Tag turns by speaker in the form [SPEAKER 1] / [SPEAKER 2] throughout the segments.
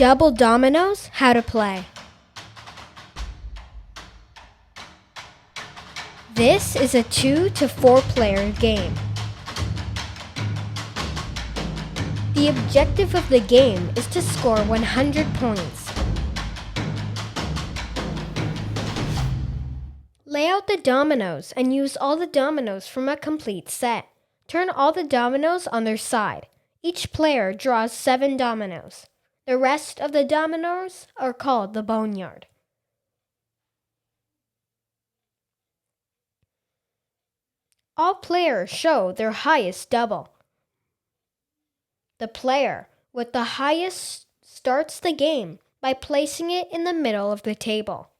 [SPEAKER 1] Double Dominoes, how to play. This is a 2 to 4 player game. The objective of the game is to score 100 points. Lay out the dominoes and use all the dominoes from a complete set. Turn all the dominoes on their side. Each player draws 7 dominoes. The rest of the dominoes are called the boneyard. All players show their highest double. The player with the highest starts the game by placing it in the middle of the table.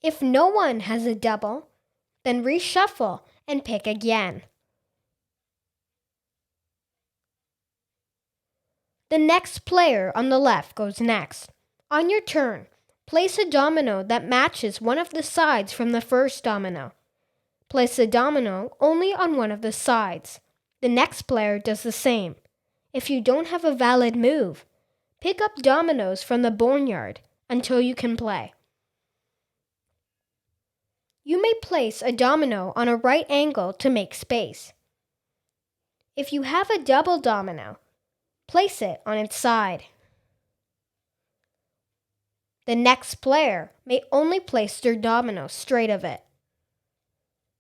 [SPEAKER 1] If no one has a double, then reshuffle and pick again. The next player on the left goes next. On your turn, place a domino that matches one of the sides from the first domino. Place the domino only on one of the sides. The next player does the same. If you don't have a valid move, pick up dominoes from the boneyard until you can play. You may place a domino on a right angle to make space. If you have a double domino, place it on its side. The next player may only place their domino straight of it.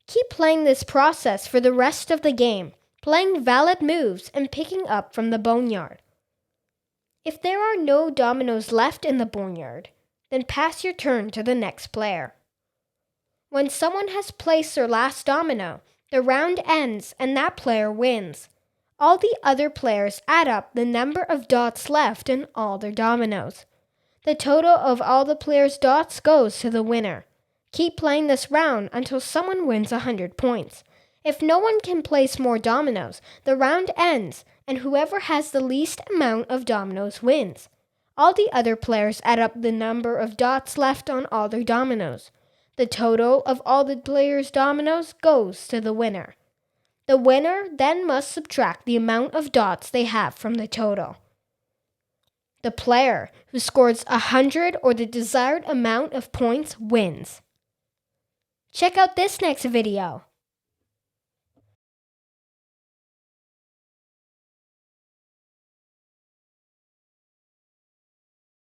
[SPEAKER 1] Keep playing this process for the rest of the game, playing valid moves and picking up from the boneyard. If there are no dominoes left in the boneyard, then pass your turn to the next player. When someone has placed their last domino, the round ends and that player wins. All the other players add up the number of dots left in all their dominoes. The total of all the players' dots goes to the winner. Keep playing this round until someone wins 100 points. If no one can place more dominoes, the round ends, and whoever has the least amount of dominoes wins. All the other players add up the number of dots left on all their dominoes. The total of all the players' dominoes goes to the winner. The winner then must subtract the amount of dots they have from the total. The player who scores 100 or the desired amount of points wins. Check out this next video.